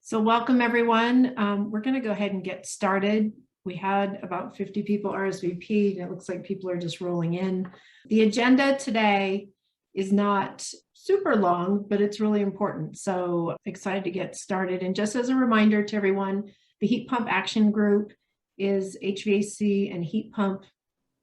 So welcome everyone. We're going to go ahead and get started. We had about 50 people RSVP'd, and it looks like people are just rolling in. The agenda today is not super long, but it's really important. So excited to get started. And just as a reminder to everyone, the heat pump action group is HVAC and heat pump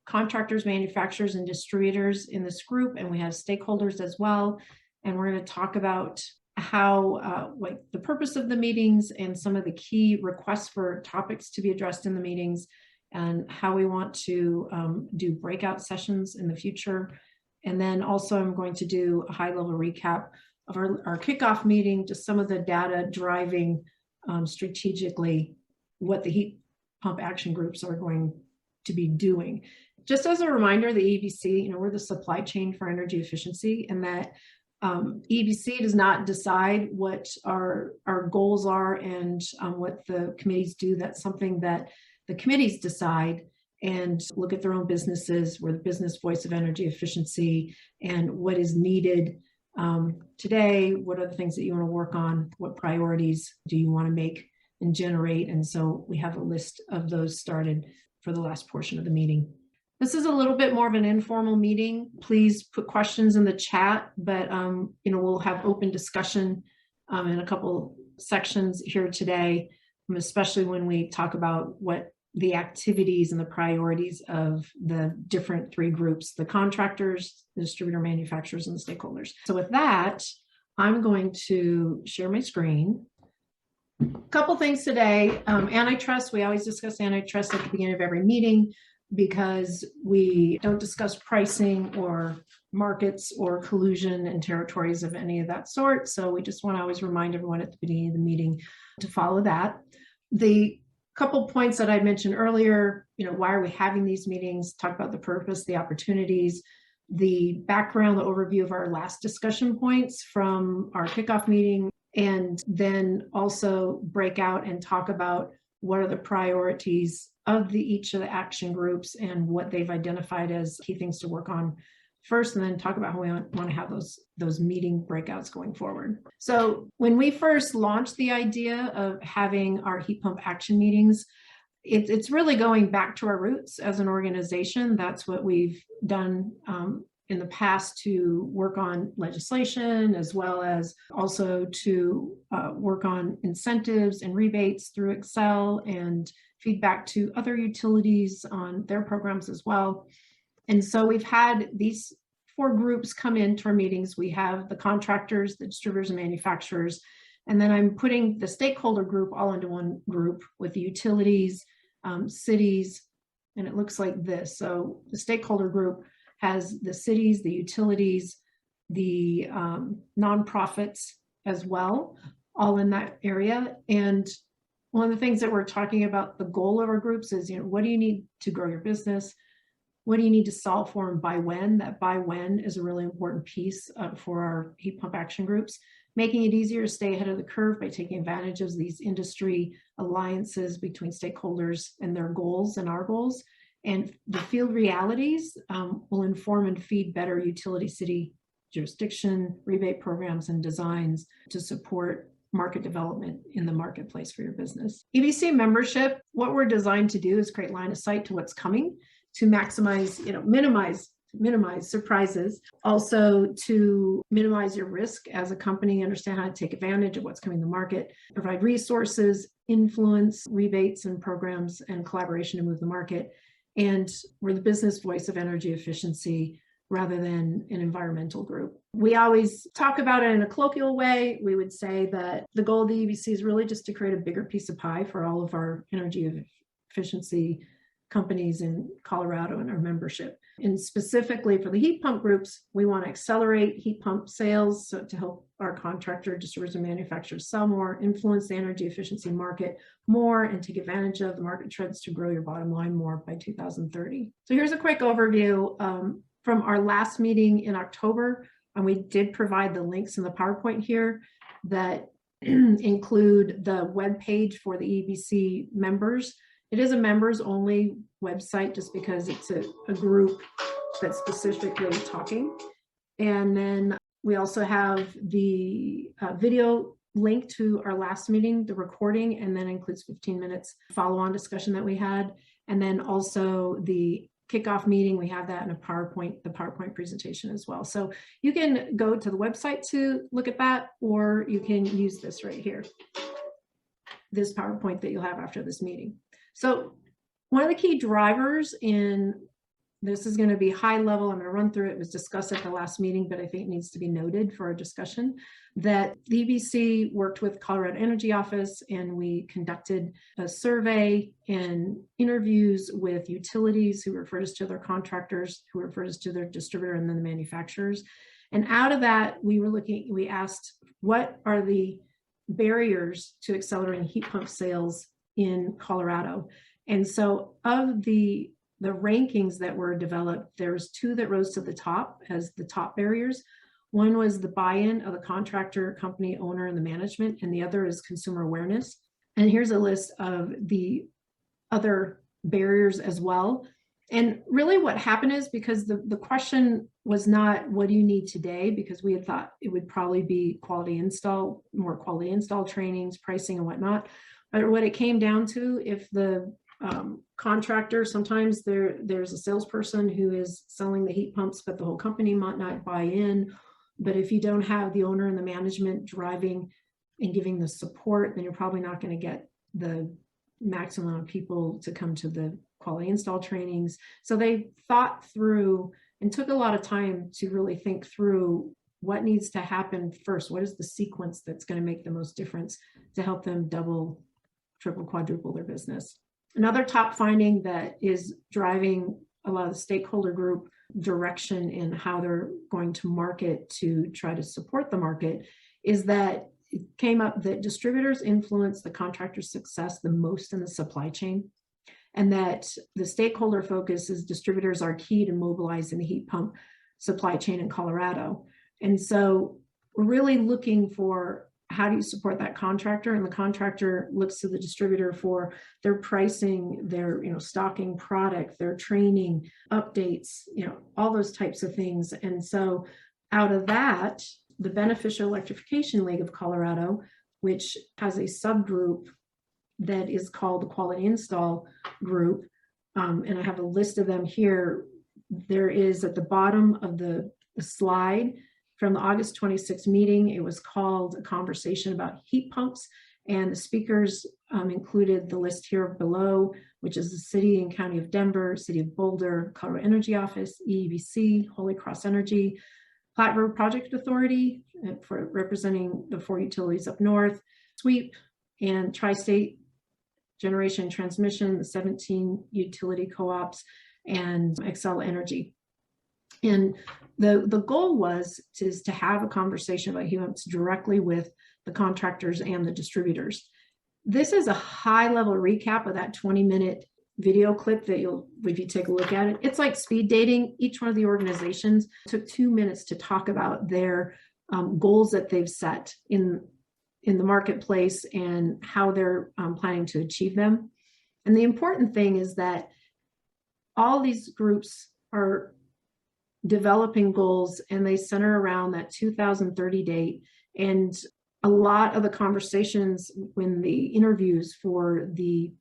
contractors, manufacturers, and distributors in this group. And we have stakeholders as well. And we're going to talk about how like the purpose of the meetings and some of the key requests for topics to be addressed in the meetings, and how we want to do breakout sessions in the future. And then also I'm going to do a high-level recap of our kickoff meeting, just some of the data driving strategically what the heat pump action groups are going to be doing. Just as a reminder, the Eebc, we're the supply chain for energy efficiency, and that Eebc does not decide what our goals are and what the committees do. That's something that the committees decide and look at their own businesses. We're the business voice of energy efficiency and what is needed today. What are the things that you want to work on? What priorities do you want to make and generate? And so we have a list of those started for the last portion of the meeting. This is a little bit more of an informal meeting. Please put questions in the chat, but we'll have open discussion in a couple sections here today, especially when we talk about what the activities and the priorities of the different three groups: the contractors, the distributor manufacturers, and the stakeholders. So with that, I'm going to share my screen. A couple things today. Antitrust, we always discuss antitrust at the beginning of every meeting, because we don't discuss pricing or markets or collusion and territories of any of that sort. So we just want to always remind everyone at the beginning of the meeting to follow that. The couple points that I mentioned earlier, why are we having these meetings, talk about the purpose, the opportunities, the background, the overview of our last discussion points from our kickoff meeting, and then also break out and talk about what are the priorities of each of the action groups and what they've identified as key things to work on first, and then talk about how we want to have those meeting breakouts going forward. So when we first launched the idea of having our heat pump action meetings, it's really going back to our roots as an organization. That's what we've done in the past to work on legislation, as well as also to work on incentives and rebates through Excel and feedback to other utilities on their programs as well. And so we've had these four groups come into our meetings. We have the contractors, the distributors and manufacturers, and then I'm putting the stakeholder group all into one group with the utilities, cities, and it looks like this. So the stakeholder group has the cities, the utilities, the nonprofits as well, all in that area. And one of the things that we're talking about, the goal of our groups is, what do you need to grow your business? What do you need to solve for, and by when? That by when is a really important piece for our heat pump action groups, making it easier to stay ahead of the curve by taking advantage of these industry alliances between stakeholders and their goals and our goals. And the field realities will inform and feed better utility city jurisdiction, rebate programs, and designs to support market development in the marketplace for your business. Eebc membership, what we're designed to do is create line of sight to what's coming, to maximize, minimize surprises, also to minimize your risk as a company, understand how to take advantage of what's coming in the market, provide resources, influence rebates and programs, and collaboration to move the market. And we're the business voice of energy efficiency rather than an environmental group. We always talk about it in a colloquial way. We would say that the goal of the Eebc is really just to create a bigger piece of pie for all of our energy efficiency companies in Colorado and our membership. And specifically for the heat pump groups, we want to accelerate heat pump sales, so to help our contractor, distributors, and manufacturers sell more, influence the energy efficiency market more, and take advantage of the market trends to grow your bottom line more by 2030. So here's a quick overview from our last meeting in October, and we did provide the links in the PowerPoint here that include the web page for the Eebc members. It is a members only website just because it's a group that's specifically talking. And then we also have the video link to our last meeting, the recording, and then includes 15 minutes follow-on discussion that we had. And then also the kickoff meeting, we have that in the PowerPoint presentation as well. So you can go to the website to look at that, or you can use this right here, this PowerPoint that you'll have after this meeting. So one of the key drivers in this is going to be high level. I'm going to run through it. It was discussed at the last meeting, but I think it needs to be noted for our discussion that the Eebc worked with Colorado Energy Office, and we conducted a survey and interviews with utilities who referred us to their contractors, who referred us to their distributor and then the manufacturers. And out of that, we asked, what are the barriers to accelerating heat pump sales in Colorado? And so of the rankings that were developed, there's two that rose to the top as the top barriers. One was the buy-in of the contractor, company owner, and the management, and the other is consumer awareness. And here's a list of the other barriers as well. And really what happened is, because the question was not, what do you need today? Because we had thought it would probably be more quality install trainings, pricing and whatnot. But what it came down to, if the contractor, sometimes there's a salesperson who is selling the heat pumps, but the whole company might not buy in. But if you don't have the owner and the management driving and giving the support, then you're probably not going to get the maximum amount of people to come to the quality install trainings. So they thought through and took a lot of time to really think through what needs to happen first. What is the sequence that's going to make the most difference to help them double, triple, quadruple their business? Another top finding that is driving a lot of the stakeholder group direction in how they're going to market to try to support the market is that it came up that distributors influence the contractor's success the most in the supply chain, and that the stakeholder focus is distributors are key to mobilizing the heat pump supply chain in Colorado. And so we're really looking for, how do you support that contractor? And the contractor looks to the distributor for their pricing, their stocking product, their training, updates, all those types of things. And so out of that, the Beneficial Electrification League of Colorado, which has a subgroup that is called the Quality Install Group, and I have a list of them here. There is at the bottom of the slide, from the August 26th meeting, it was called A Conversation About Heat Pumps, and the speakers included the list here below, which is the City and County of Denver, City of Boulder, Colorado Energy Office, Eebc, Holy Cross Energy, Platte River Project Authority, for representing the 4 utilities up north, SWEEP, and Tri-State Generation and Transmission, the 17 utility co-ops, and Xcel Energy. And the goal was to have a conversation about heat pumps directly with the contractors and the distributors. This is a high-level recap of that 20-minute video clip that if you take a look at it, it's like speed dating. Each one of the organizations took 2 minutes to talk about their goals that they've set in the marketplace and how they're planning to achieve them. And the important thing is that all these groups are developing goals, and they center around that 2030 date. And a lot of the conversations when the interviews for the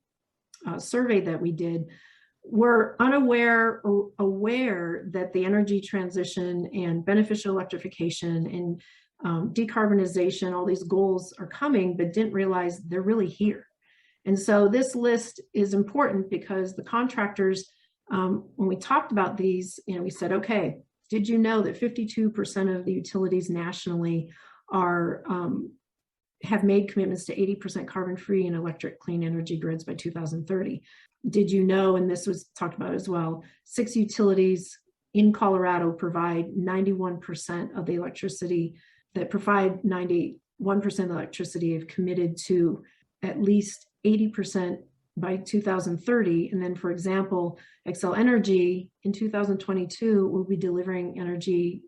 survey that we did were unaware or aware that the energy transition and beneficial electrification and decarbonization, all these goals are coming, but didn't realize they're really here. And so this list is important because the contractors, when we talked about these, we said, okay, did you know that 52% of the utilities nationally have made commitments to 80% carbon-free and electric clean energy grids by 2030? Did you know, and this was talked about as well, 6 utilities in Colorado provide 91% of the electricity, that provide 91% of electricity have committed to at least 80% by 2030. And then, for example, Xcel Energy in 2022 will be delivering energy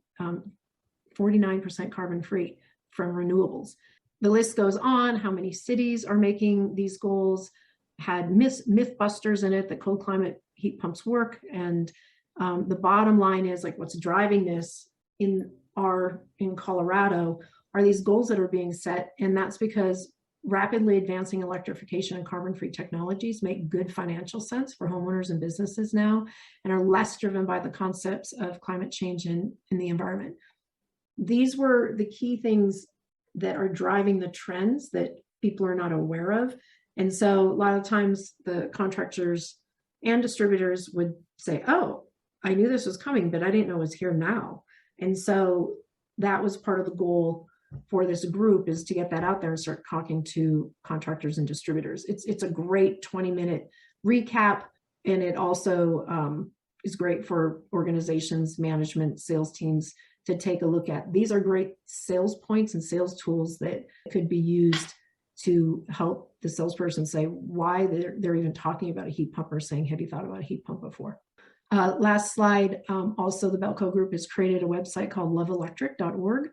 49% carbon-free from renewables. The list goes on, how many cities are making these goals, had myth busters in it that cold climate heat pumps work. And the bottom line is, like, what's driving this in Colorado are these goals that are being set. And that's because rapidly advancing electrification and carbon-free technologies make good financial sense for homeowners and businesses now, and are less driven by the concepts of climate change in the environment. These were the key things that are driving the trends that people are not aware of. And so a lot of times the contractors and distributors would say, oh, I knew this was coming, but I didn't know it was here now. And so that was part of the goal for this group, is to get that out there and start talking to contractors and distributors. It's a great 20-minute recap, and it also is great for organizations, management, sales teams to take a look at. These are great sales points and sales tools that could be used to help the salesperson say why they're even talking about a heat pump, or saying, have you thought about a heat pump before? Last slide. Also, the BEL-CO group has created a website called loveelectric.org.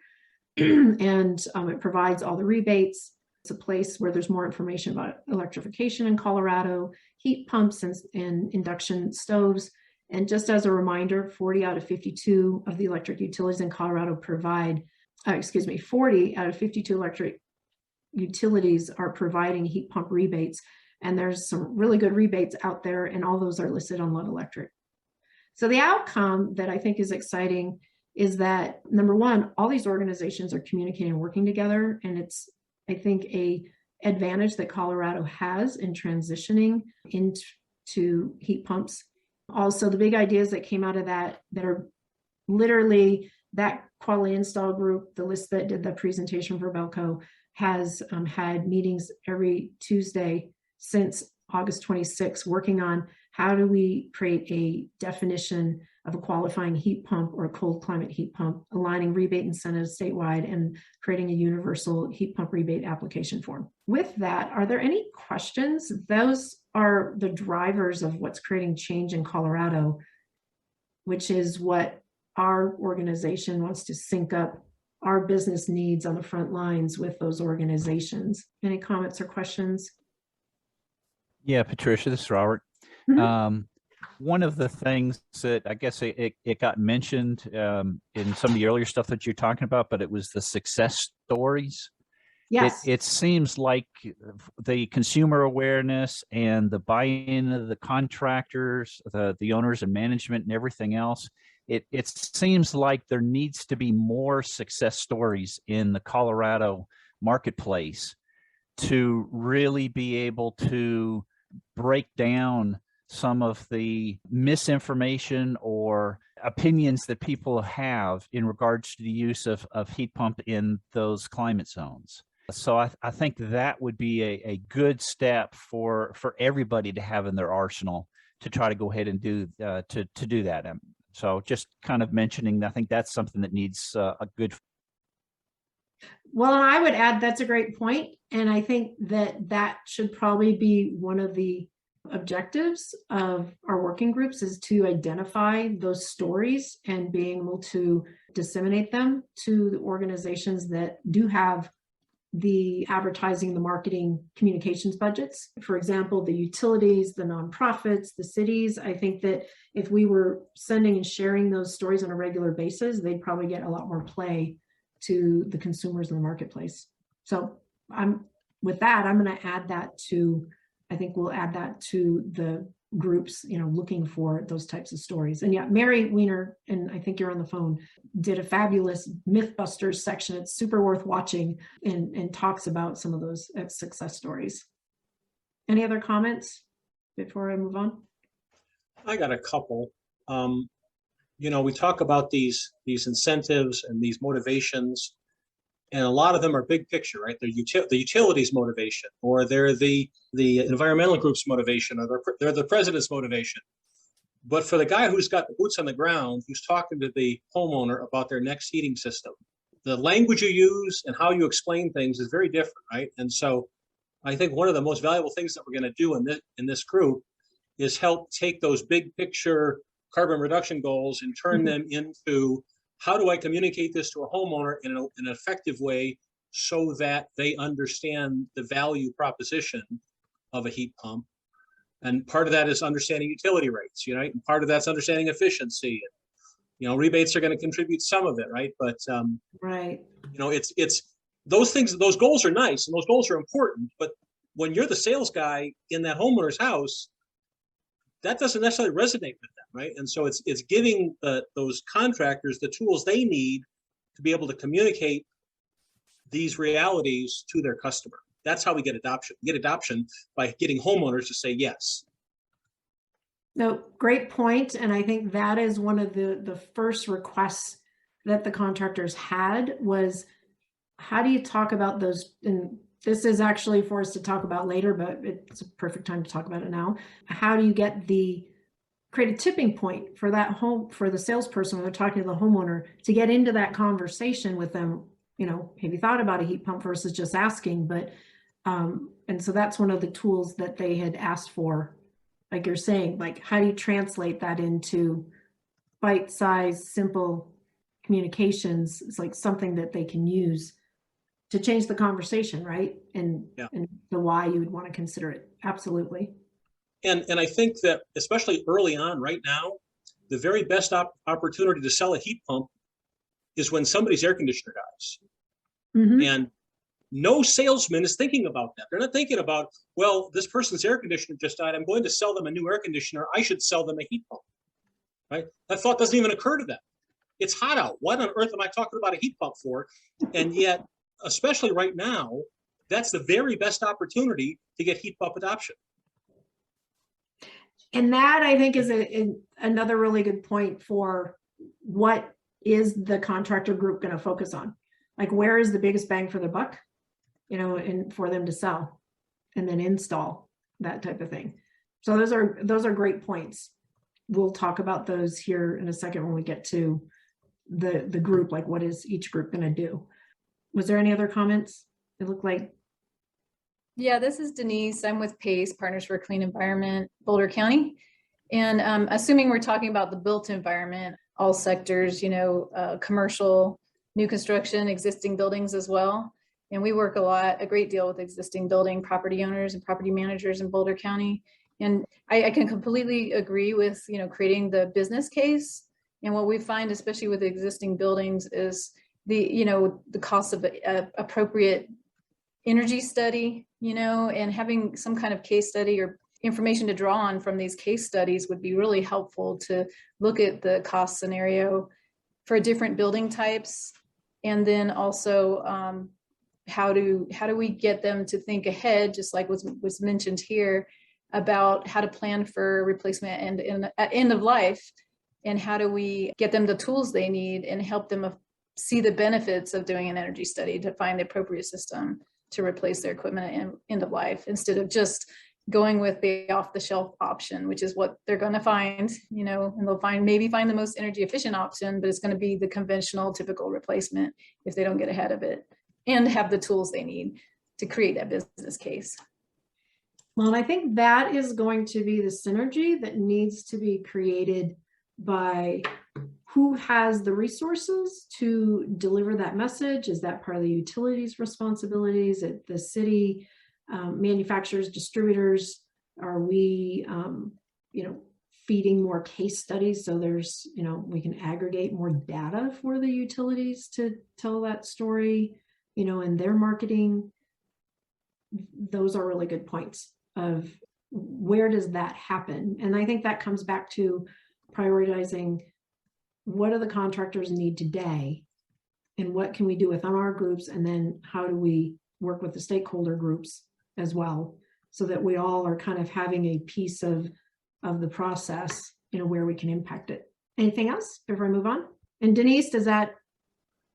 And it provides all the rebates. It's a place where there's more information about electrification in Colorado, heat pumps and induction stoves. And just as a reminder, 40 out of 52 of the electric utilities in Colorado provide, 40 out of 52 electric utilities are providing heat pump rebates. And there's some really good rebates out there, and all those are listed on Love Electric. So the outcome that I think is exciting is that, number one, all these organizations are communicating and working together. And it's, I think, a advantage that Colorado has in transitioning into heat pumps. Also, the big ideas that came out of that are literally that quality install group, the list that did the presentation for BEL-CO, has had meetings every Tuesday since August 26, working on how do we create a definition of a qualifying heat pump or a cold climate heat pump, aligning rebate incentives statewide, and creating a universal heat pump rebate application form. With that, are there any questions? Those are the drivers of what's creating change in Colorado, which is what our organization wants to sync up our business needs on the front lines with those organizations. Any comments or questions? Yeah, Patricia, this is Robert. Mm-hmm. One of the things that I guess it got mentioned in some of the earlier stuff that you're talking about, but it was the success stories. Yes. It seems like the consumer awareness and the buy-in of the contractors, the owners and management and everything else, it seems like there needs to be more success stories in the Colorado marketplace to really be able to break down some of the misinformation or opinions that people have in regards to the use of heat pump in those climate zones. So I think that would be a good step for everybody to have in their arsenal to try to go ahead and do that. So just kind of mentioning, I think that's something that needs a good. Well, and I would add that's a great point. And I think that should probably be one of the objectives of our working groups, is to identify those stories and being able to disseminate them to the organizations that do have the advertising, the marketing, communications budgets. For example, the utilities, the nonprofits, the cities. I think that if we were sending and sharing those stories on a regular basis, they'd probably get a lot more play to the consumers in the marketplace. So with that, I'm going to add that to, I think we'll add that to the groups, looking for those types of stories. And yeah, Mary Weiner, and I think you're on the phone, did a fabulous Mythbusters section. It's super worth watching, and talks about some of those success stories. Any other comments before I move on? I got a couple. We talk about these incentives and these motivations, and a lot of them are big picture, right? They're the utilities motivation, or they're the environmental group's motivation, or they're the president's motivation. But for the guy who's got the boots on the ground, who's talking to the homeowner about their next heating system, the language you use and how you explain things is very different, right? And so I think one of the most valuable things that we're going to do in this group is help take those big picture carbon reduction goals and turn them into, how do I communicate this to a homeowner in an effective way so that they understand the value proposition of a heat pump? And part of that is understanding utility rates, and part of that's understanding efficiency. Rebates are going to contribute some of it, right? But right, it's those things, those goals are nice and those goals are important, but when you're the sales guy in that homeowner's house, that doesn't necessarily resonate with them, right? And so it's giving those contractors the tools they need to be able to communicate these realities to their customer. That's how we get adoption. We get adoption by getting homeowners to say yes. No, great point. And I think that is one of the first requests that the contractors had was, how do you talk about those? And this is actually for us to talk about later, but it's a perfect time to talk about it now. How do you create a tipping point for that for the salesperson when they're talking to the homeowner to get into that conversation with them? You know, have you thought about a heat pump versus just asking? But, and so that's one of the tools that they had asked for. Like you're saying, like, how do you translate that into bite-sized, simple communications? It's like something that they can use to change the conversation, right? And the why you would want to consider it. Absolutely. And I think that especially early on right now, the very best opportunity to sell a heat pump is when somebody's air conditioner dies. Mm-hmm. And no salesman is thinking about that. They're not thinking about, well, this person's air conditioner just died. I'm going to sell them a new air conditioner. I should sell them a heat pump, right? That thought doesn't even occur to them. It's hot out. What on earth am I talking about a heat pump for? And yet, especially right now, that's the very best opportunity to get heat pump adoption. And that, I think, is another really good point for what is the contractor group going to focus on? Like, where is the biggest bang for the buck, you know, and for them to sell and then install, that type of thing. So those are great points. We'll talk about those here in a second when we get to the group, like what is each group going to do. Was there any other comments? It looked like. Yeah, this is Denise. I'm with PACE, Partners for a Clean Environment, Boulder County. And assuming we're talking about the built environment, all sectors, you know, commercial, new construction, existing buildings as well. And we work a great deal with existing building property owners and property managers in Boulder County. And I can completely agree with, you know, creating the business case. And what we find, especially with existing buildings, is the cost of appropriate energy study, you know, and having some kind of case study or information to draw on from these case studies would be really helpful to look at the cost scenario for different building types. And then also how do we get them to think ahead, just like was mentioned here, about how to plan for replacement and at end of life, and how do we get them the tools they need and help them see the benefits of doing an energy study to find the appropriate system to replace their equipment at end of life, instead of just going with the off-the-shelf option, which is what they're going to find, you know, and they'll maybe find the most energy efficient option, but it's going to be the conventional typical replacement if they don't get ahead of it and have the tools they need to create that business case. Well, I think that is going to be the synergy that needs to be created by who has the resources to deliver that message. Is that part of the utilities' responsibilities at the city, manufacturers, distributors? Are we, you know, feeding more case studies so there's, you know, we can aggregate more data for the utilities to tell that story, you know, in their marketing? Those are really good points of where does that happen? And I think that comes back to prioritizing what do the contractors need today and what can we do within our groups, and then how do we work with the stakeholder groups as well, so that we all are kind of having a piece of the process, you know, where we can impact it. Anything else before I move on? And Denise, is that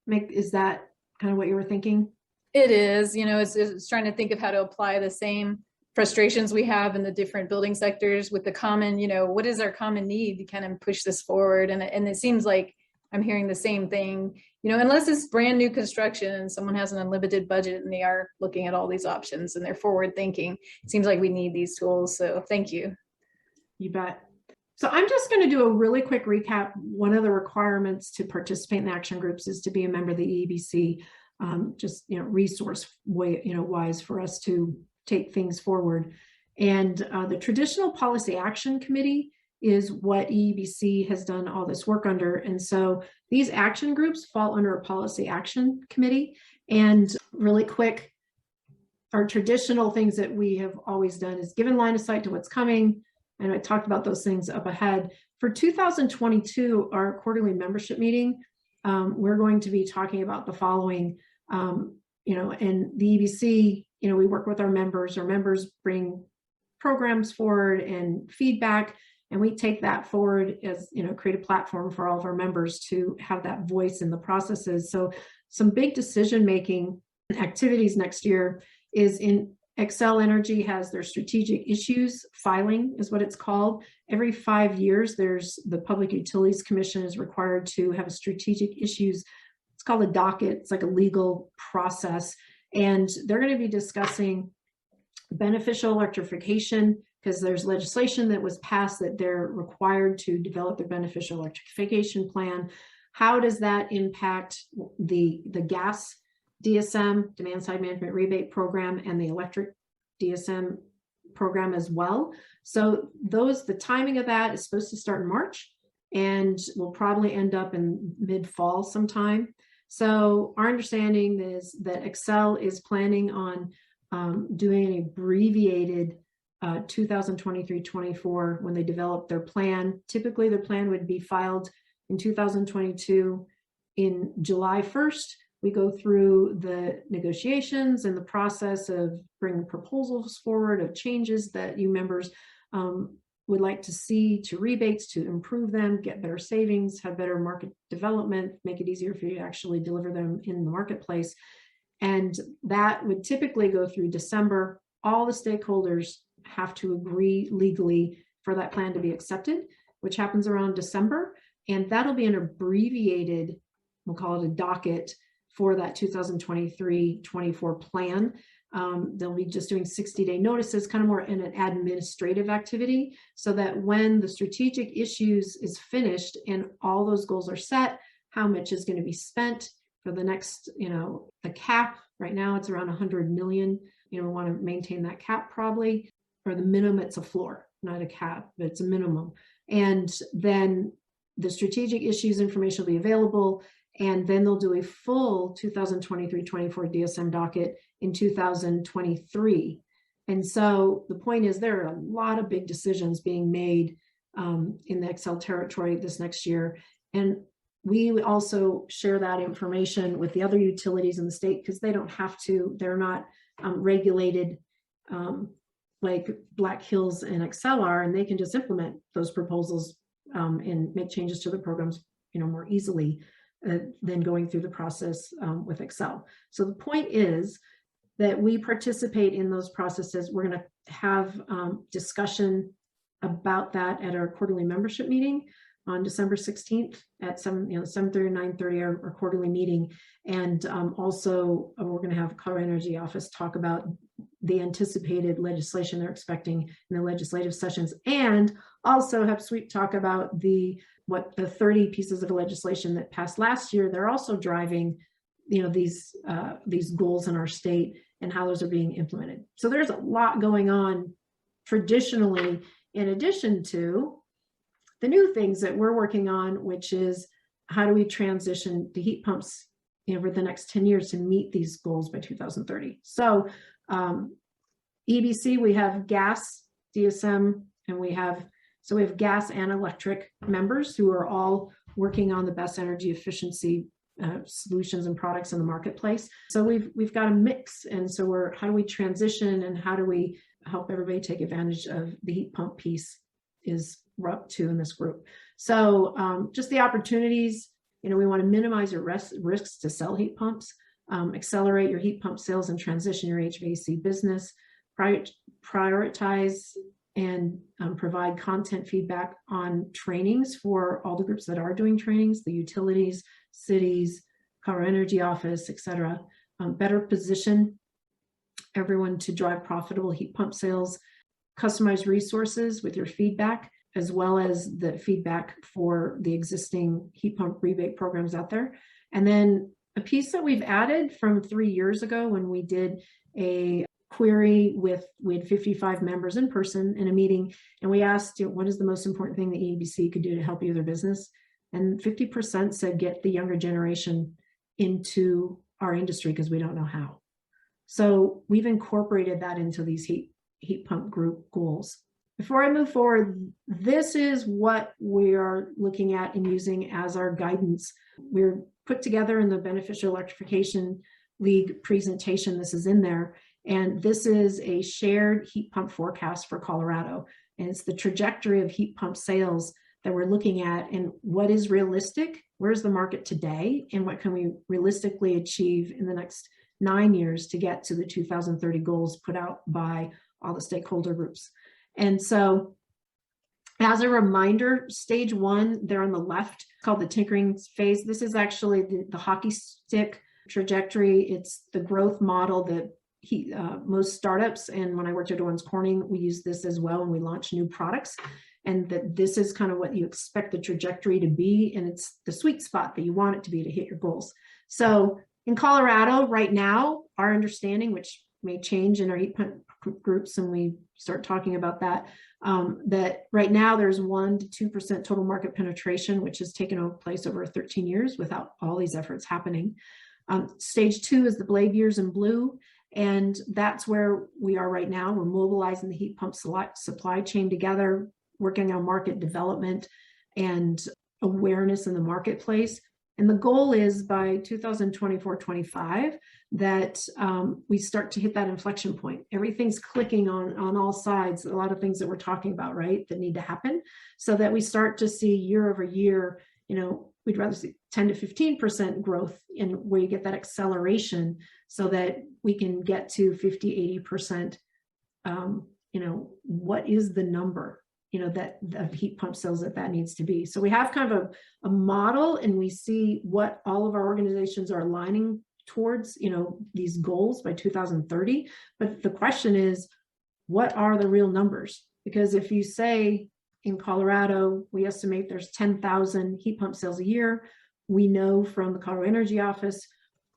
kind of what you were thinking? It is, you know, it's trying to think of how to apply the same frustrations we have in the different building sectors with the common, you know, what is our common need to kind of push this forward? And it seems like I'm hearing the same thing, you know, unless it's brand new construction and someone has an unlimited budget and they are looking at all these options and they're forward thinking. It seems like we need these tools. So thank you. You bet. So I'm just going to do a really quick recap. One of the requirements to participate in action groups is to be a member of the Eebc, just, you know, resource way, you know, wise for us to take things forward. And the traditional policy action committee is what Eebc has done all this work under. And so these action groups fall under a policy action committee. And really quick, our traditional things that we have always done is given line of sight to what's coming. And I talked about those things up ahead. For 2022, our quarterly membership meeting, we're going to be talking about the following, and the EBC, we work with our members bring programs forward and feedback, and we take that forward as, create a platform for all of our members to have that voice in the processes. So some big decision-making activities next year is in Xcel Energy has their strategic issues filing is what it's called. Every 5 years, there's the Public Utilities Commission is required to have a strategic issues. It's called a docket. It's like a legal process. And they're going to be discussing beneficial electrification because there's legislation that was passed that they're required to develop their beneficial electrification plan. How does that impact the gas DSM, demand side management rebate program, and the electric DSM program as well? So the timing of that is supposed to start in March and will probably end up in mid-fall sometime. So our understanding is that Xcel is planning on doing an abbreviated 2023-24 when they develop their plan. Typically, their plan would be filed in 2022 in July 1st. We go through the negotiations and the process of bringing proposals forward of changes that you members would like to see to rebates to improve them, get better savings, have better market development, make it easier for you to actually deliver them in the marketplace. And that would typically go through December. All the stakeholders have to agree legally for that plan to be accepted, which happens around December. And that'll be an abbreviated, we'll call it a docket, for that 2023-24 plan. They'll be just doing 60-day notices, kind of more in an administrative activity, so that when the strategic issues is finished and all those goals are set, how much is going to be spent for the next, the cap, right now it's around 100 million. We want to maintain that cap probably, or the minimum, it's a floor, not a cap, but it's a minimum. And then the strategic issues information will be available. And then they'll do a full 2023-24 DSM docket in 2023. And so the point is there are a lot of big decisions being made in the Xcel territory this next year. And we also share that information with the other utilities in the state because they don't have to, they're not regulated like Black Hills and Xcel are, and they can just implement those proposals and make changes to the programs, more easily than going through the process with Xcel. So the point is that we participate in those processes. We're going to have discussion about that at our quarterly membership meeting on December 16th at 7:30 or 9:30, our quarterly meeting. And also we're going to have Colorado Energy Office talk about the anticipated legislation they're expecting in the legislative sessions, and also have Sweet talk about the 30 pieces of legislation that passed last year. They're also driving, these goals in our state and how those are being implemented. So there's a lot going on traditionally, in addition to the new things that we're working on, which is how do we transition to heat pumps, over the next 10 years to meet these goals by 2030. So EBC, we have gas, DSM, and we have gas and electric members who are all working on the best energy efficiency solutions and products in the marketplace. So we've got a mix. And so how do we transition and how do we help everybody take advantage of the heat pump piece is we're up to in this group. So just the opportunities, we want to minimize your risks to sell heat pumps, accelerate your heat pump sales and transition your HVAC business, prioritize and provide content feedback on trainings for all the groups that are doing trainings, the utilities, cities, Colorado Energy Office, et cetera. Better position everyone to drive profitable heat pump sales, customize resources with your feedback, as well as the feedback for the existing heat pump rebate programs out there. And then a piece that we've added from 3 years ago when we did a query we had 55 members in person in a meeting, and we asked, what is the most important thing the EBC could do to help you with their business? And 50% said get the younger generation into our industry because we don't know how. So we've incorporated that into these heat pump group goals. Before I move forward, this is what we are looking at and using as our guidance. We're put together in the Beneficial Electrification League presentation. This is in there. And this is a shared heat pump forecast for Colorado. And it's the trajectory of heat pump sales that we're looking at and what is realistic, where's the market today, and what can we realistically achieve in the next 9 years to get to the 2030 goals put out by all the stakeholder groups. And so as a reminder, stage one, there on the left, called the tinkering phase. This is actually the hockey stick trajectory. It's the growth model that most startups, and when I worked at Owens Corning, we use this as well when we launch new products. And that this is kind of what you expect the trajectory to be. And it's the sweet spot that you want it to be to hit your goals. So in Colorado right now, our understanding, which may change in our heat pump groups and we start talking about that, that right now there's 1% to 2% total market penetration, which has taken place over 13 years without all these efforts happening. Stage two is the blade years in blue. And that's where we are right now. We're mobilizing the heat pump supply chain together, working on market development and awareness in the marketplace. And the goal is by 2024-25 that we start to hit that inflection point. Everything's clicking on all sides, a lot of things that we're talking about, right, that need to happen so that we start to see year over year, we'd rather see 10 to 15% growth in where you get that acceleration so that we can get to 50, 80%. What is the number? That of heat pump sales that needs to be. So we have kind of a model and we see what all of our organizations are aligning towards, these goals by 2030. But the question is, what are the real numbers? Because if you say in Colorado, we estimate there's 10,000 heat pump sales a year. We know from the Colorado Energy Office,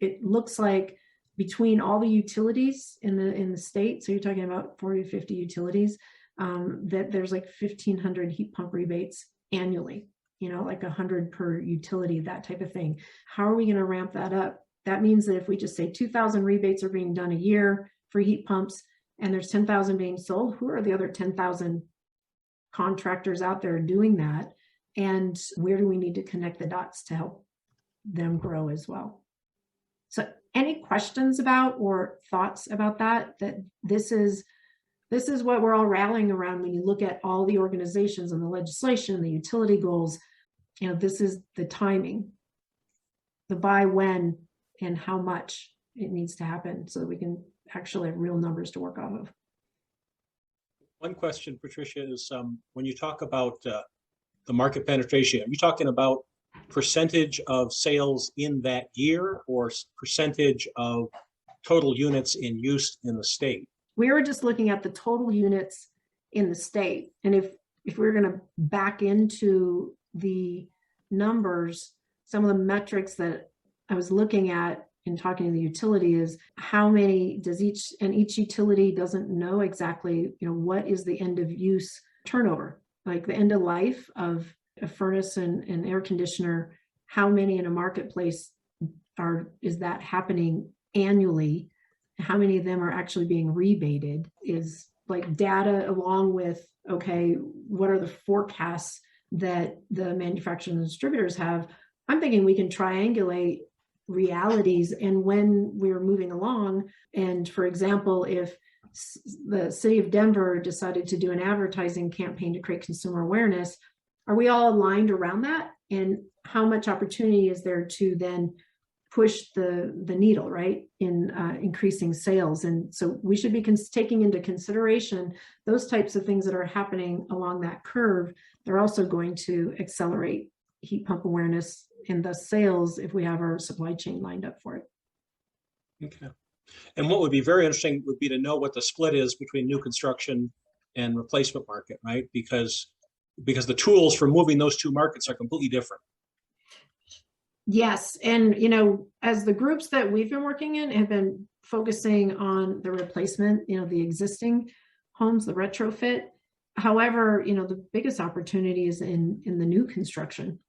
it looks like between all the utilities in the state, so you're talking about 40 to 50 utilities, that there's like 1,500 heat pump rebates annually, like 100 per utility, that type of thing. How are we going to ramp that up? That means that if we just say 2,000 rebates are being done a year for heat pumps and there's 10,000 being sold, who are the other 10,000 contractors out there doing that? And where do we need to connect the dots to help them grow as well? So any questions about or thoughts about that this is what we're all rallying around when you look at all the organizations and the legislation, the utility goals. This is the timing, the by when and how much it needs to happen so that we can actually have real numbers to work off of. One question, Patricia, is when you talk about the market penetration, are you talking about percentage of sales in that year or percentage of total units in use in the state? We were just looking at the total units in the state. And if we're going to back into the numbers, some of the metrics that I was looking at in talking to the utility is how many does each utility doesn't know exactly, what is the end of use turnover, like the end of life of a furnace and air conditioner, how many in a marketplace is that happening annually? How many of them are actually being rebated is like data along with, okay, what are the forecasts that the manufacturers and distributors have? I'm thinking we can triangulate realities and when we're moving along. And for example, if the city of Denver decided to do an advertising campaign to create consumer awareness, are we all aligned around that? And how much opportunity is there to then push the needle, right, in increasing sales? And so we should be taking into consideration those types of things that are happening along that curve. They're also going to accelerate heat pump awareness and thus sales if we have our supply chain lined up for it. Okay. And what would be very interesting would be to know what the split is between new construction and replacement market, right? Because the tools for moving those two markets are completely different. Yes. And, as the groups that we've been working in have been focusing on the replacement, the existing homes, the retrofit. However, the biggest opportunity is in the new construction.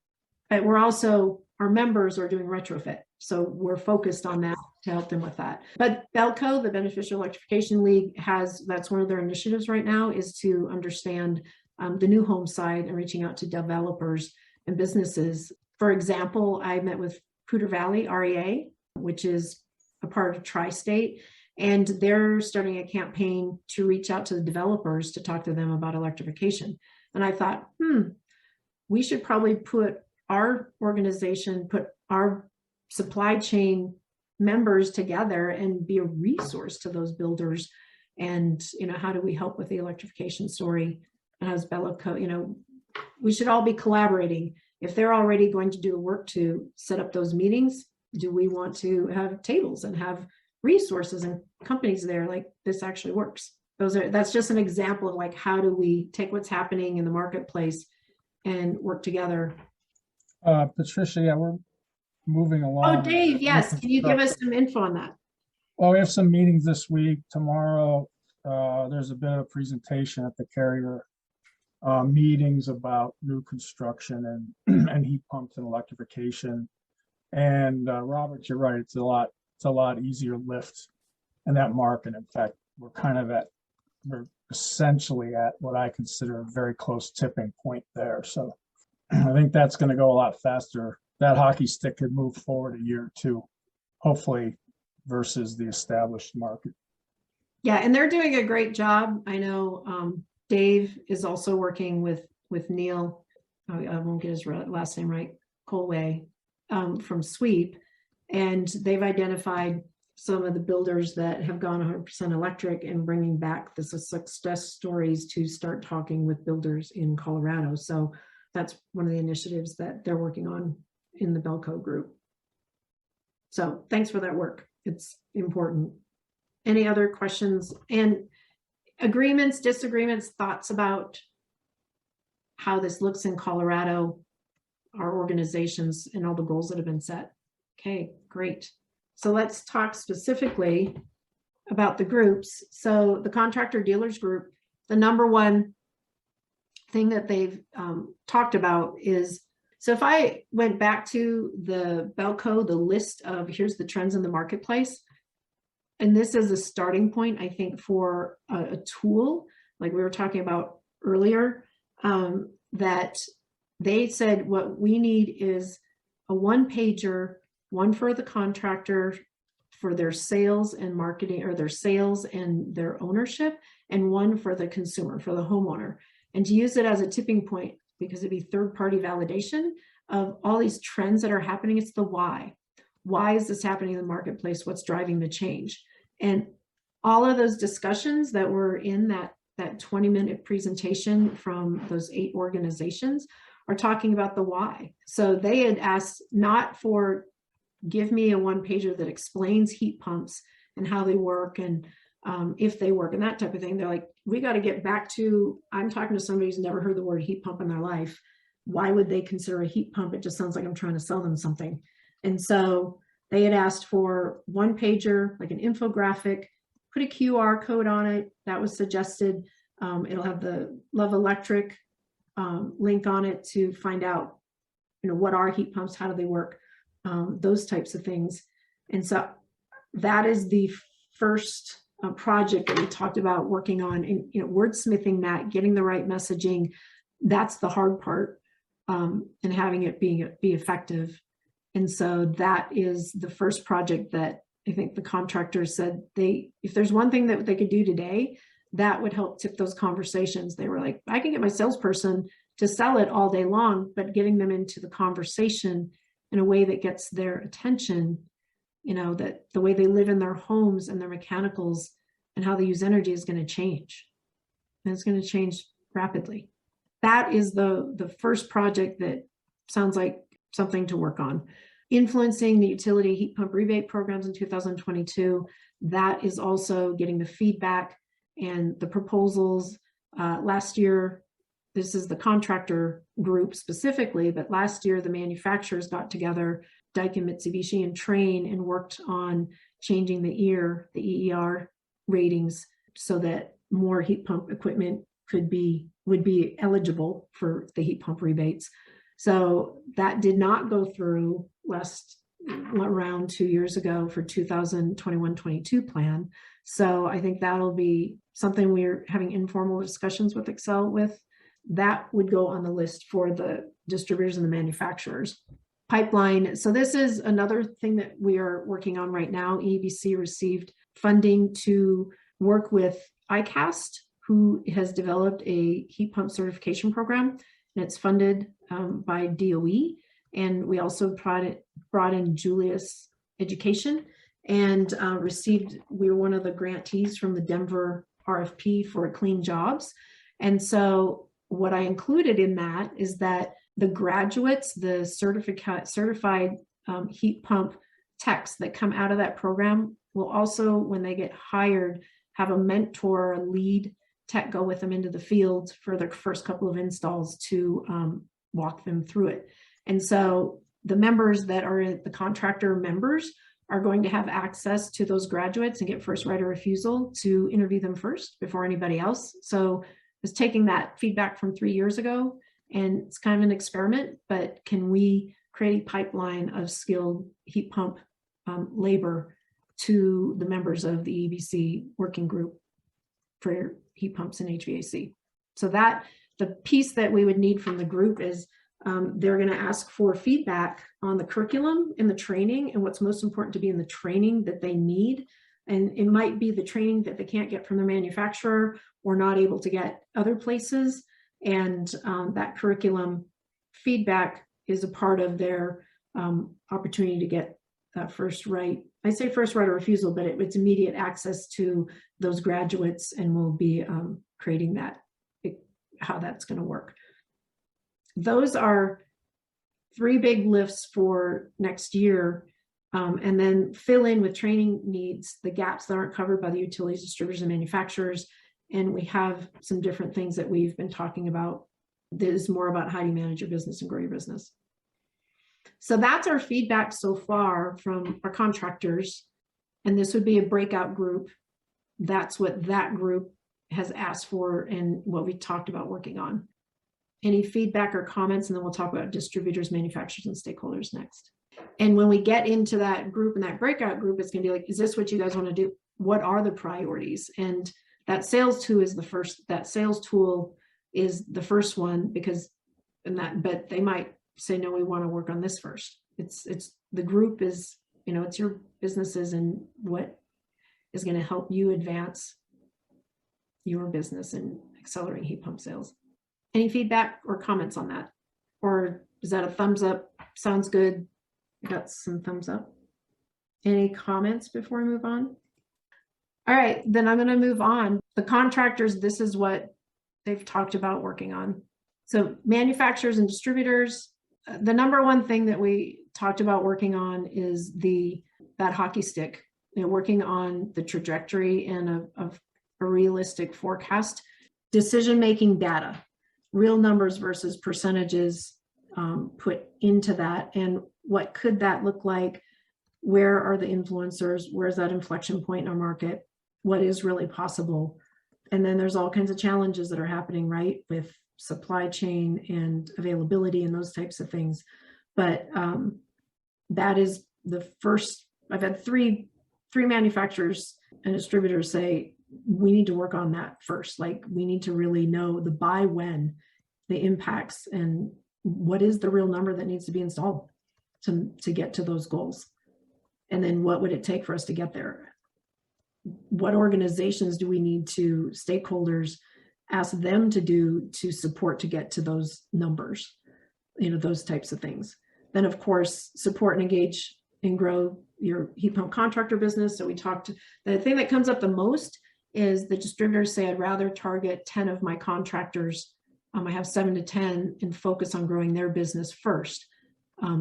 But our members are doing retrofit. So we're focused on that to help them with that. But BEL-CO, the Beneficial Electrification League, that's one of their initiatives right now, is to understand the new home side and reaching out to developers and businesses. For example, I met with Poudre Valley REA, which is a part of Tri-State, and they're starting a campaign to reach out to the developers to talk to them about electrification. And I thought, we should probably put our organization, put our supply chain members together and be a resource to those builders. And, how do we help with the electrification story? And as BEL-CO, we should all be collaborating. If they're already going to do the work to set up those meetings, do we want to have tables and have resources and companies there like this actually works? That's just an example of like, how do we take what's happening in the marketplace and work together? Patricia, yeah, we're moving along. Oh, Dave, yes. Can you give us some info on that? Well, we have some meetings this week. Tomorrow, there's a bit of a presentation at the Carrier meetings about new construction and heat pumps and electrification. And Robert, you're right. It's a lot easier lift in that market. In fact, we're essentially at what I consider a very close tipping point there. So I think that's going to go a lot faster. That hockey stick could move forward a year or two, hopefully, versus the established market. Yeah, and they're doing a great job. I know Dave is also working with Neil. I won't get his last name right, Colway, from Sweep, and they've identified some of the builders that have gone 100% electric and bringing back the success stories to start talking with builders in Colorado. So that's one of the initiatives that they're working on in the BEL-CO group. So thanks for that work. It's important. Any other questions and agreements, disagreements, thoughts about how this looks in Colorado, our organizations, and all the goals that have been set? Okay, great. So let's talk specifically about the groups. So the contractor dealers group, the number one thing that they've talked about is, so if I went back to the BEL-CO, the list of here's the trends in the marketplace, and this is a starting point, I think, for a tool, like we were talking about earlier, that they said what we need is a one-pager, one for the contractor for their sales and marketing, or their sales and their ownership, and one for the consumer, for the homeowner, and to use it as a tipping point, because it'd be third-party validation of all these trends that are happening. It's the why. Why is this happening in the marketplace? What's driving the change? And all of those discussions that were in that 20-minute presentation from those 8 organizations are talking about the why. So they had asked not for, give me a one-pager that explains heat pumps and how they work and if they work and that type of thing. They're like, we got to get back to, I'm talking to somebody who's never heard the word heat pump in their life. Why would they consider a heat pump? It just sounds like I'm trying to sell them something. And so they had asked for one pager, like an infographic, put a QR code on it. That was suggested. It'll have the Love Electric link on it to find out, what are heat pumps? How do they work? Those types of things. And so that is the first project that we talked about working on, and wordsmithing that, getting the right messaging. That's the hard part, and having it be effective. And so that is the first project that I think the contractors said if there's one thing that they could do today, that would help tip those conversations. They were like, I can get my salesperson to sell it all day long, but getting them into the conversation in a way that gets their attention, that the way they live in their homes and their mechanicals and how they use energy is going to change. And it's going to change rapidly. That is the first project that sounds like something to work on. Influencing the utility heat pump rebate programs in 2022. That is also getting the feedback and the proposals. Last year, this is the contractor group specifically, but last year the manufacturers got together, Daikin, Mitsubishi, and Trane, and worked on changing the EER ratings so that more heat pump equipment would be eligible for the heat pump rebates. So that did not go through last around 2 years ago for 2021-22 plan. So I think that'll be something we're having informal discussions with Excel with. That would go on the list for the distributors and the manufacturers. Pipeline. So this is another thing that we are working on right now. Eebc received funding to work with ICAST, who has developed a heat pump certification program, and it's funded by DOE. And we also brought in Julius Education and we were one of the grantees from the Denver RFP for Clean Jobs. And so what I included in that is that the graduates, the certified heat pump techs that come out of that program will also, when they get hired, have a mentor, a lead tech go with them into the field for the first couple of installs to walk them through it. And so the members that are the contractor members are going to have access to those graduates and get first right of refusal to interview them first before anybody else. So it's taking that feedback from 3 years ago, and it's kind of an experiment, but can we create a pipeline of skilled heat pump labor to the members of the Eebc working group for heat pumps and HVAC? So that the piece that we would need from the group is they're going to ask for feedback on the curriculum and the training and what's most important to be in the training that they need. And it might be the training that they can't get from the manufacturer or not able to get other places. And that curriculum feedback is a part of their opportunity to get that first right. I say first right of refusal, but it's immediate access to those graduates, and we'll be creating that, how that's going to work. Those are 3 big lifts for next year, and then fill in with training needs the gaps that aren't covered by the utilities, distributors, and manufacturers. And we have some different things that we've been talking about that is more about how do you manage your business and grow your business. So that's our feedback so far from our contractors. And this would be a breakout group. That's what that group has asked for and what we talked about working on. Any feedback or comments, and then we'll talk about distributors, manufacturers, and stakeholders next. And when we get into that group and that breakout group, it's going to be like, is this what you guys want to do? What are the priorities? And that sales tool is the first. That sales tool is the first one, because but they might say, no, we want to work on this first. It's the group is, it's your businesses and what is going to help you advance your business and accelerate heat pump sales. Any feedback or comments on that? Or is that a thumbs up? Sounds good. I got some thumbs up. Any comments before we move on? All right, then I'm going to move on. The contractors, this is what they've talked about working on. So manufacturers and distributors, the number one thing that we talked about working on is that hockey stick, working on the trajectory and of a realistic forecast, decision-making data, real numbers versus percentages put into that. And what could that look like? Where are the influencers? Where's that inflection point in our market? What is really possible? And then there's all kinds of challenges that are happening, right, with supply chain and availability and those types of things. But that is the first. I've had three manufacturers and distributors say, we need to work on that first. Like, we need to really know the by when, the impacts, and what is the real number that needs to be installed to get to those goals. And then what would it take for us to get there? What organizations do we need to, stakeholders, ask them to do to support to get to those numbers, those types of things. Then of course, support and engage and grow your heat pump contractor business. So we talked, the thing that comes up the most is the distributors say, I'd rather target 10 of my contractors. I have 7 to 10 and focus on growing their business first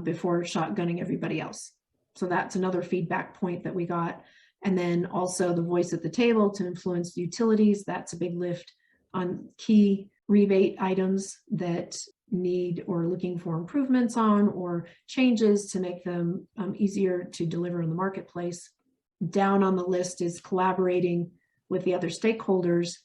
before shotgunning everybody else. So that's another feedback point that we got. And then also the voice at the table to influence the utilities. That's a big lift on key rebate items that need or looking for improvements on or changes to make them easier to deliver in the marketplace. Down on the list is collaborating with the other stakeholders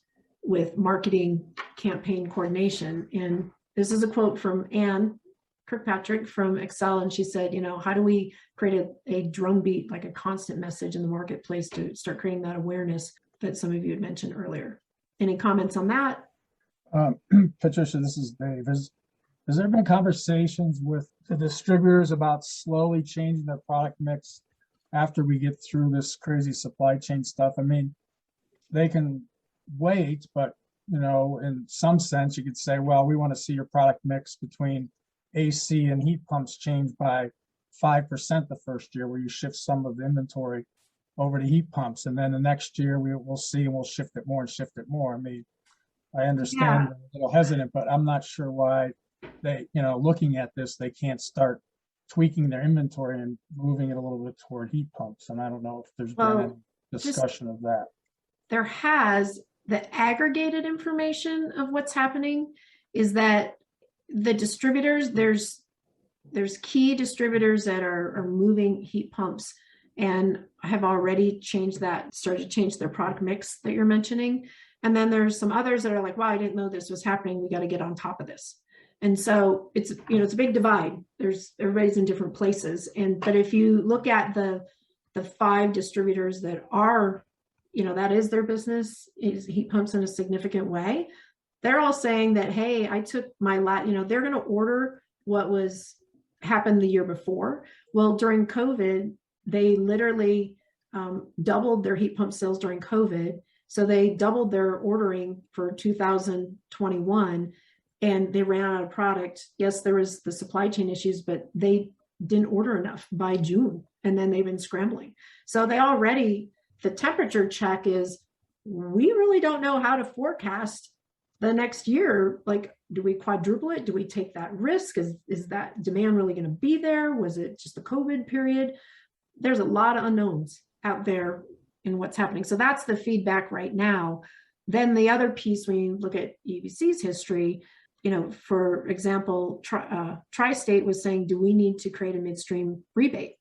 with marketing campaign coordination. And this is a quote from Anne Kirkpatrick from Excel, and she said, how do we create a drumbeat, like a constant message in the marketplace to start creating that awareness that some of you had mentioned earlier. Any comments on that? Patricia, this is Dave. Has there been conversations with the distributors about slowly changing their product mix after we get through this crazy supply chain stuff? I mean, they can wait, but in some sense, you could say, well, we want to see your product mix between AC and heat pumps change by 5% the first year, where you shift some of the inventory over to heat pumps. And then the next year we'll see, and we'll shift it more and shift it more. I mean, I understand they're a little hesitant, but I'm not sure why they, looking at this, they can't start tweaking their inventory and moving it a little bit toward heat pumps. And I don't know if there's been any discussion of that. There has. The aggregated information of what's happening is that the distributors, there's key distributors that are moving heat pumps and have already started to change their product mix that you're mentioning. And then there's some others that are like, wow, I didn't know this was happening. We got to get on top of this. And so it's a big divide. Everybody's in different places. But if you look at the 5 distributors that are, that is their business, is heat pumps in a significant way. They're all saying that, hey, I took my they're going to order what happened the year before. Well, during COVID, they literally doubled their heat pump sales during COVID. So they doubled their ordering for 2021, and they ran out of product. Yes, there was the supply chain issues, but they didn't order enough by June, and then they've been scrambling. So the temperature check is, we really don't know how to forecast the next year. Like, do we quadruple it? Do we take that risk? Is that demand really going to be there? Was it just the COVID period? There's a lot of unknowns out there in what's happening. So that's the feedback right now. Then the other piece, when you look at Eebc's history, for example, Tri-State was saying, do we need to create a midstream rebate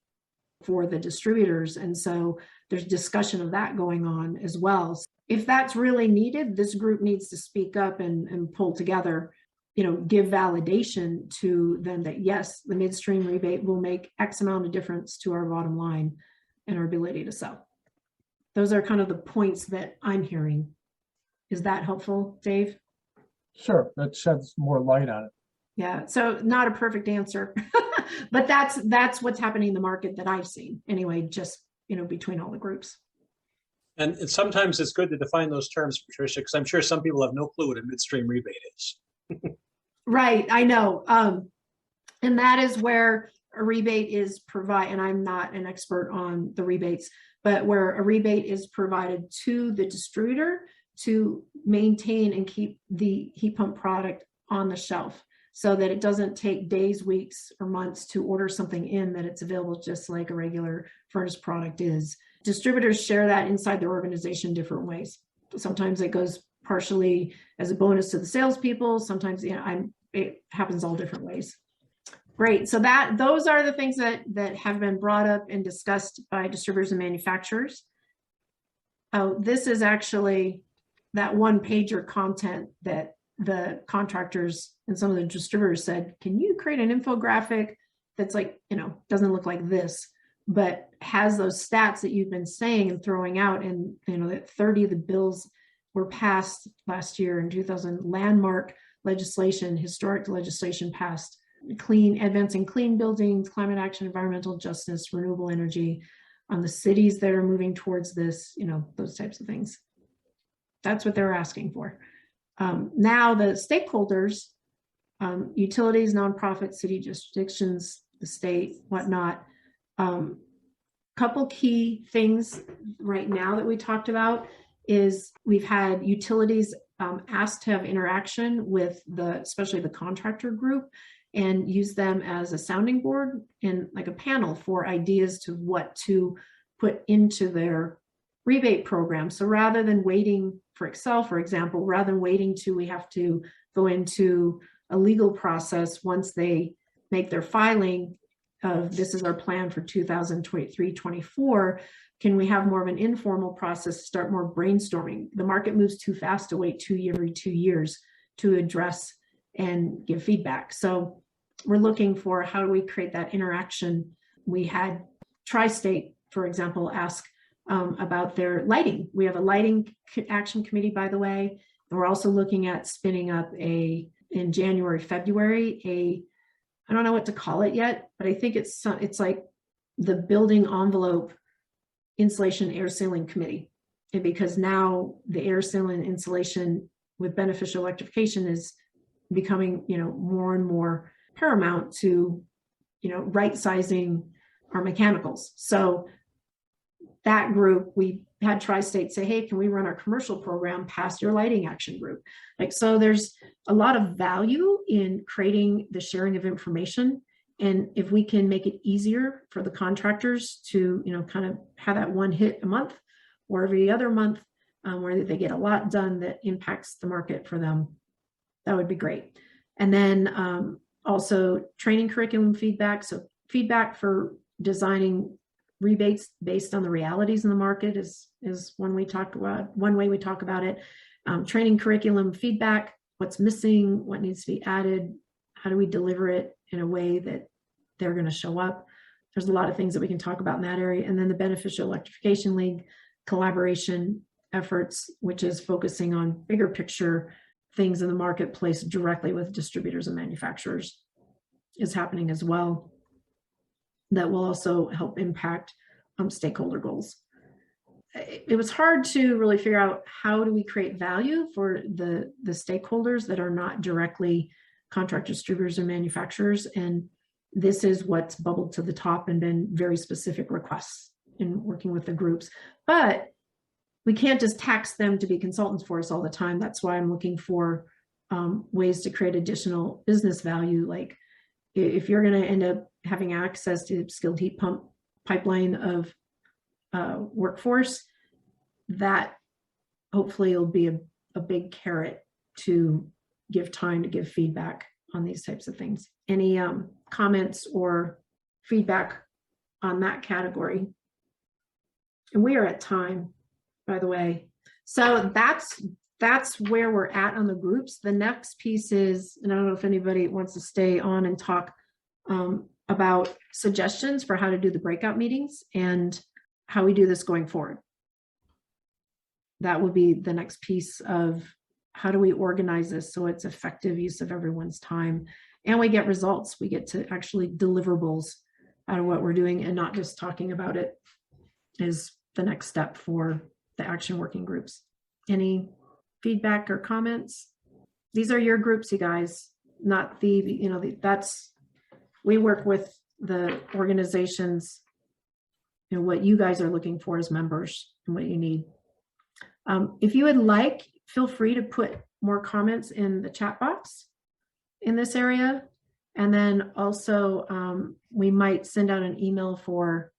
for the distributors? And so there's discussion of that going on as well. If that's really needed, this group needs to speak up and pull together, give validation to them that, yes, the midstream rebate will make X amount of difference to our bottom line and our ability to sell. Those are kind of the points that I'm hearing. Is that helpful, Dave? Sure, that sheds more light on it. Yeah, so not a perfect answer, but that's what's happening in the market that I've seen anyway, just, between all the groups. And sometimes it's good to define those terms, Patricia, because I'm sure some people have no clue what a midstream rebate is. Right, I know. And that is where a rebate is provided, and I'm not an expert on the rebates, but where a rebate is provided to the distributor to maintain and keep the heat pump product on the shelf, so that it doesn't take days, weeks, or months to order something in, that it's available just like a regular furnace product is. Distributors share that inside their organization different ways. Sometimes it goes partially as a bonus to the salespeople. Sometimes it happens all different ways. Great. So those are the things that have been brought up and discussed by distributors and manufacturers. Oh, this is actually that one-pager content that the contractors and some of the distributors said, can you create an infographic that's like, doesn't look like this, but has those stats that you've been saying and throwing out? And that 30 of the bills were passed last year in 2000, landmark legislation, historic legislation passed, advancing clean buildings, climate action, environmental justice, renewable energy, on the cities that are moving towards this, those types of things. That's what they're asking for. Now the stakeholders, utilities, nonprofits, city jurisdictions, the state, whatnot. Couple key things right now that we talked about is we've had utilities asked to have interaction with especially the contractor group, and use them as a sounding board and like a panel for ideas to what to put into their rebate program. So rather than waiting for Excel, for example, rather than waiting till we have to go into a legal process once they make their filing of this is our plan for 2023-24, can we have more of an informal process, start more brainstorming? The market moves too fast to wait every 2 years to address and give feedback. So we're looking for how do we create that interaction. We had Tri-State, for example, ask about their lighting. We have a lighting action committee, by the way. And we're also looking at spinning up in January, February, I don't know what to call it yet, but I think it's like the building envelope insulation air sealing committee. And because now the air sealing insulation with beneficial electrification is becoming, more and more paramount to, right sizing our mechanicals. So that group, we had Tri-State say, hey, can we run our commercial program past your lighting action group? So there's a lot of value in creating the sharing of information. And if we can make it easier for the contractors to, kind of have that one hit a month or every other month where they get a lot done that impacts the market for them, that would be great. And then also training curriculum feedback. So feedback for designing rebates based on the realities in the market is one way we talk about it. Training curriculum feedback, what's missing, what needs to be added, how do we deliver it in a way that they're going to show up. There's a lot of things that we can talk about in that area. And then the Beneficial Electrification League collaboration efforts, which is focusing on bigger picture things in the marketplace directly with distributors and manufacturers, is happening as well. That will also help impact stakeholder goals. It was hard to really figure out how do we create value for the stakeholders that are not directly contractors, distributors, and manufacturers. And this is what's bubbled to the top and been very specific requests in working with the groups. But we can't just tax them to be consultants for us all the time. That's why I'm looking for ways to create additional business value. Like if you're going to end up having access to skilled heat pump pipeline of workforce, that hopefully will be a big carrot to give time to give feedback on these types of things. Any comments or feedback on that category? And we are at time, by the way. So that's where we're at on the groups. The next piece is, and I don't know if anybody wants to stay on and talk about suggestions for how to do the breakout meetings and how we do this going forward. That will be the next piece of how do we organize this so it's effective use of everyone's time and we get results. We get to actually deliverables out of what we're doing and not just talking about it is the next step for the action working groups. Any feedback or comments? These are your groups, you guys, not we work with the organizations, what you guys are looking for as members and what you need. If you would like, feel free to put more comments in the chat box in this area. And then also we might send out an email for,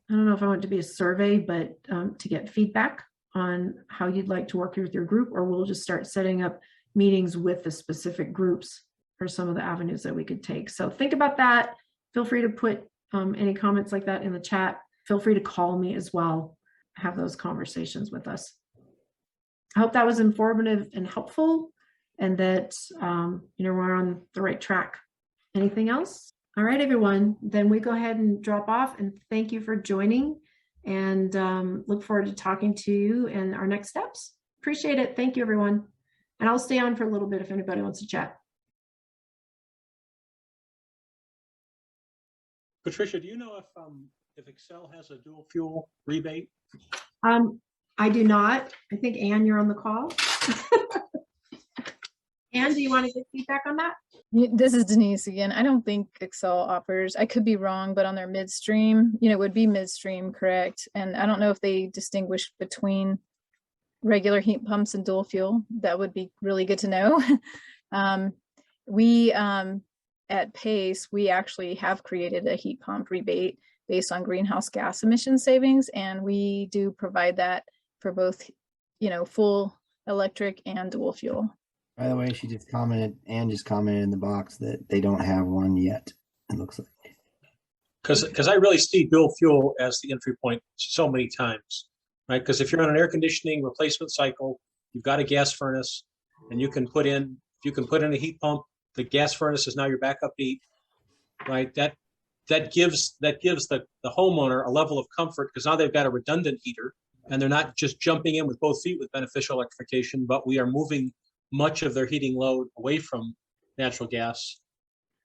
I don't know if I want it to be a survey, but to get feedback on how you'd like to work with your group, or we'll just start setting up meetings with the specific groups or some of the avenues that we could take. So think about that. Feel free to put any comments like that in the chat. Feel free to call me as well. Have those conversations with us. I hope that was informative and helpful and that we're on the right track. Anything else? All right, everyone, then we go ahead and drop off and thank you for joining and look forward to talking to you in our next steps. Appreciate it. Thank you, everyone. And I'll stay on for a little bit if anybody wants to chat. Patricia, do you know if Excel has a dual fuel rebate? I do not. I think Anne, you're on the call. Anne, do you want to give feedback on that? This is Denise again. I don't think Excel offers, I could be wrong, but on their midstream, it would be midstream, correct? And I don't know if they distinguish between regular heat pumps and dual fuel. That would be really good to know. We at PACE, we actually have created a heat pump rebate based on greenhouse gas emission savings, and we do provide that for both, full electric and dual fuel. By the way, Ann just commented in the box that they don't have one yet, it looks like. Because I really see dual fuel as the entry point so many times, right? Because if you're on an air conditioning replacement cycle, you've got a gas furnace, and you can put in a heat pump the gas furnace is now your backup heat, right? That gives the homeowner a level of comfort because now they've got a redundant heater and they're not just jumping in with both feet with beneficial electrification, but we are moving much of their heating load away from natural gas.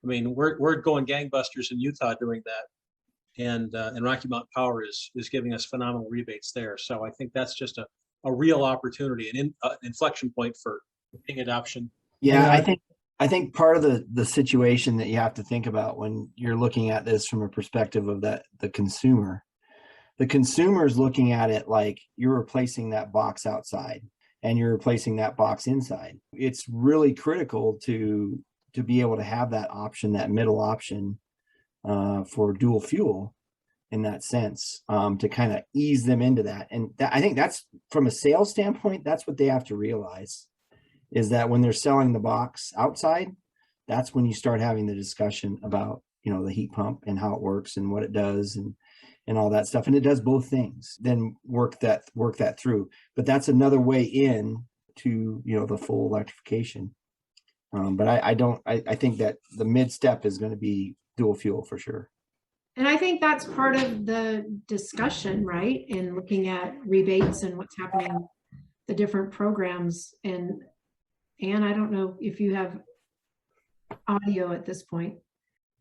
I mean, we're going gangbusters in Utah doing that, and Rocky Mountain Power is giving us phenomenal rebates there. So I think that's just a real opportunity, an inflection point for heating adoption. Yeah, I think part of the situation that you have to think about when you're looking at this from a perspective of the consumer is looking at it like you're replacing that box outside and you're replacing that box inside. It's really critical to be able to have that option, that middle option for dual fuel in that sense, to kind of ease them into that. And I think that's, from a sales standpoint, that's what they have to realize, is that when they're selling the box outside, that's when you start having the discussion about, the heat pump and how it works and what it does and all that stuff. And it does both things, then work that through. But that's another way in to, the full electrification. But I think that the mid step is going to be dual fuel for sure. And I think that's part of the discussion, right? In looking at rebates and what's happening, the different programs. And I don't know if you have audio at this point.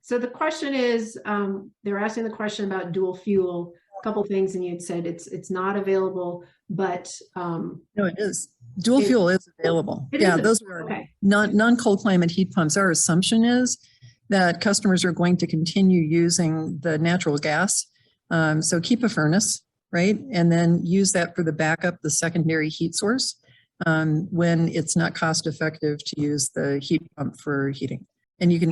So the question is, they were asking the question about dual fuel, a couple things, and you'd said it's not available, but no, it is. Dual fuel is available. Yeah, those are okay. non-cold climate heat pumps. Our assumption is that customers are going to continue using the natural gas. So keep a furnace, right? And then use that for the backup, the secondary heat source, when it's not cost effective to use the heat pump for heating. And you can,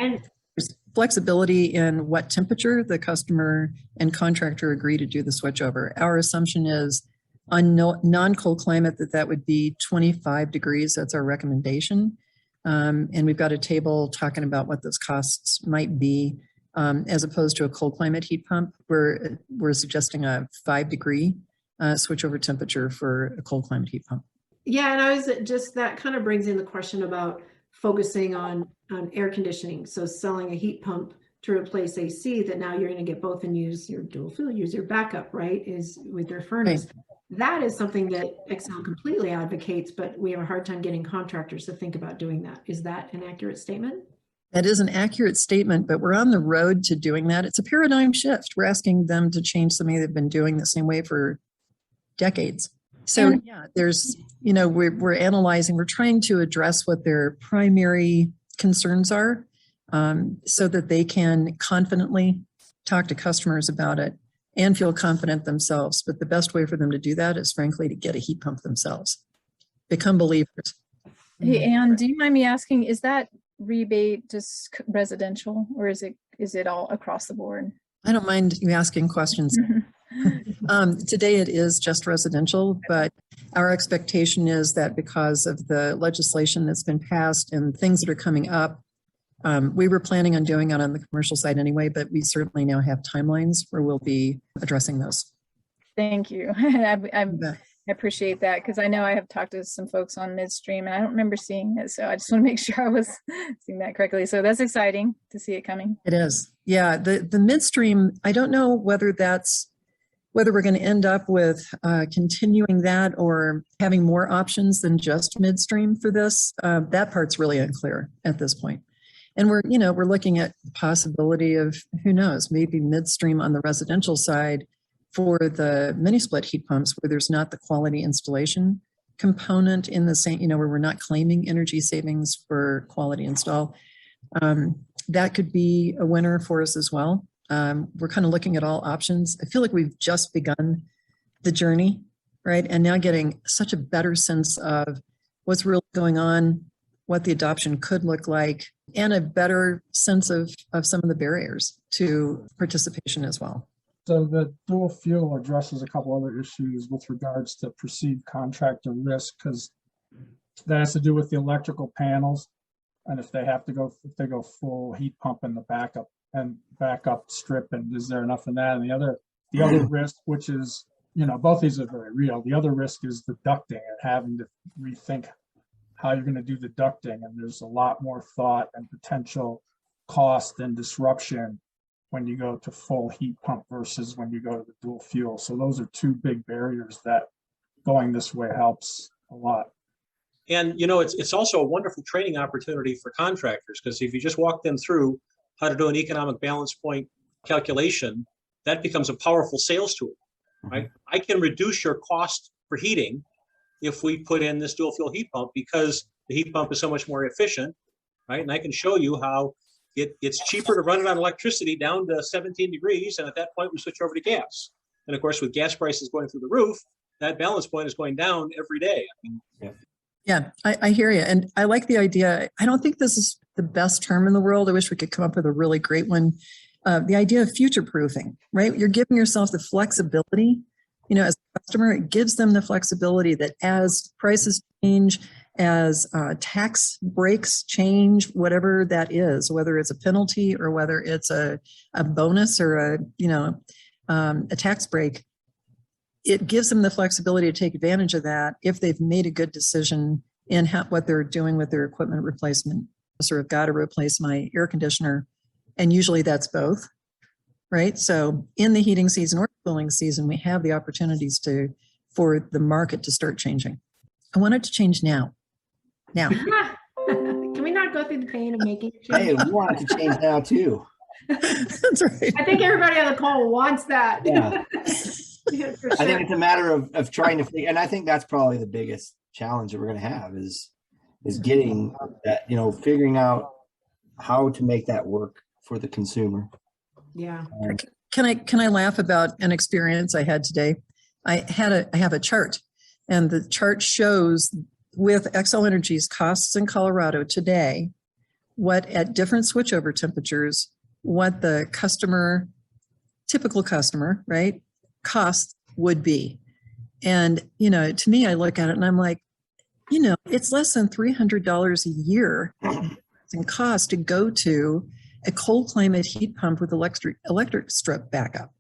there's flexibility in what temperature the customer and contractor agree to do the switchover. Our assumption is on non-cold climate that would be 25 degrees. That's our recommendation. And we've got a table talking about what those costs might be, as opposed to a cold climate heat pump. We're suggesting a 5-degree switchover temperature for a cold climate heat pump. Yeah, and I was just, that kind of brings in the question about focusing on air conditioning. So selling a heat pump to replace AC, that now you're going to get both and use your dual fuel, use your backup, right, is with your furnace. Right. That is something that Excel completely advocates, but we have a hard time getting contractors to think about doing that. Is that an accurate statement? That is an accurate statement, but we're on the road to doing that. It's a paradigm shift. We're asking them to change something they've been doing the same way for decades. So yeah, there's, we're analyzing, we're trying to address what their primary concerns are, so that they can confidently talk to customers about it and feel confident themselves. But the best way for them to do that is, frankly, to get a heat pump themselves. Become believers. Hey, Anne, do you mind me asking, is that rebate just residential, or is it all across the board? I don't mind you asking questions. Today it is just residential, but our expectation is that because of the legislation that's been passed and things that are coming up, we were planning on doing it on the commercial side anyway, but we certainly now have timelines where we'll be addressing those. Thank you. I appreciate that, because I know I have talked to some folks on midstream and I don't remember seeing it. So I just want to make sure I was seeing that correctly. So that's exciting to see it coming. It is. Yeah. The midstream, I don't know whether we're going to end up with continuing that or having more options than just midstream for this. That part's really unclear at this point. And we're looking at the possibility of, who knows, maybe midstream on the residential side for the mini split heat pumps, where there's not the quality installation component in the same, where we're not claiming energy savings for quality install. That could be a winner for us as well. We're kind of looking at all options. I feel like we've just begun the journey, right? And now getting such a better sense of what's really going on, what the adoption could look like, and a better sense of some of the barriers to participation as well. So the dual fuel addresses a couple other issues with regards to perceived contractor risk, because that has to do with the electrical panels, and if they go full heat pump in the backup strip, and is there enough in that? And the other risk, which is, both these are very real. The other risk is the ducting and having to rethink how you're going to do the ducting. And there's a lot more thought and potential cost and disruption when you go to full heat pump versus when you go to the dual fuel. So those are two big barriers that going this way helps a lot. And, you know, it's also a wonderful training opportunity for contractors, because if you just walk them through how to do an economic balance point calculation, that becomes a powerful sales tool, right? I can reduce your cost for heating if we put in this dual fuel heat pump, because the heat pump is so much more efficient, right? And I can show you how it's cheaper to run it on electricity down to 17 degrees. And at that point, we switch over to gas. And of course, with gas prices going through the roof, that balance point is going down every day. I mean, Yeah, I hear you. And I like the idea. I don't think this is the best term in the world. I wish we could come up with a really great one. The idea of future proofing, right? You're giving yourself the flexibility, you know, as a customer, it gives them the flexibility that as prices change, as tax breaks change, whatever that is, whether it's a penalty or whether it's a bonus or a tax break, it gives them the flexibility to take advantage of that if they've made a good decision in what they're doing with their equipment replacement. So I've got to replace my air conditioner, and usually that's both, right? So in the heating season or cooling season, we have the opportunities for the market to start changing. I want it to change now. Now. Can we not go through the pain of making it Hey, change? we want it to change now too. That's right. I think everybody on the call wants that. Yeah. Yeah, for I think sure. it's a matter of trying to figure, and I think that's probably the biggest challenge that we're going to have is getting that, you know, figuring out how to make that work for the consumer. Yeah. Can I laugh about an experience I had today? I have a chart, and the chart shows with Xcel Energy's costs in Colorado today, what at different switchover temperatures, what the typical customer, right, cost would be. And, you know, to me, I look at it and I'm like, you know, it's less than $300 a year in cost to go to a cold climate heat pump with electric strip backup.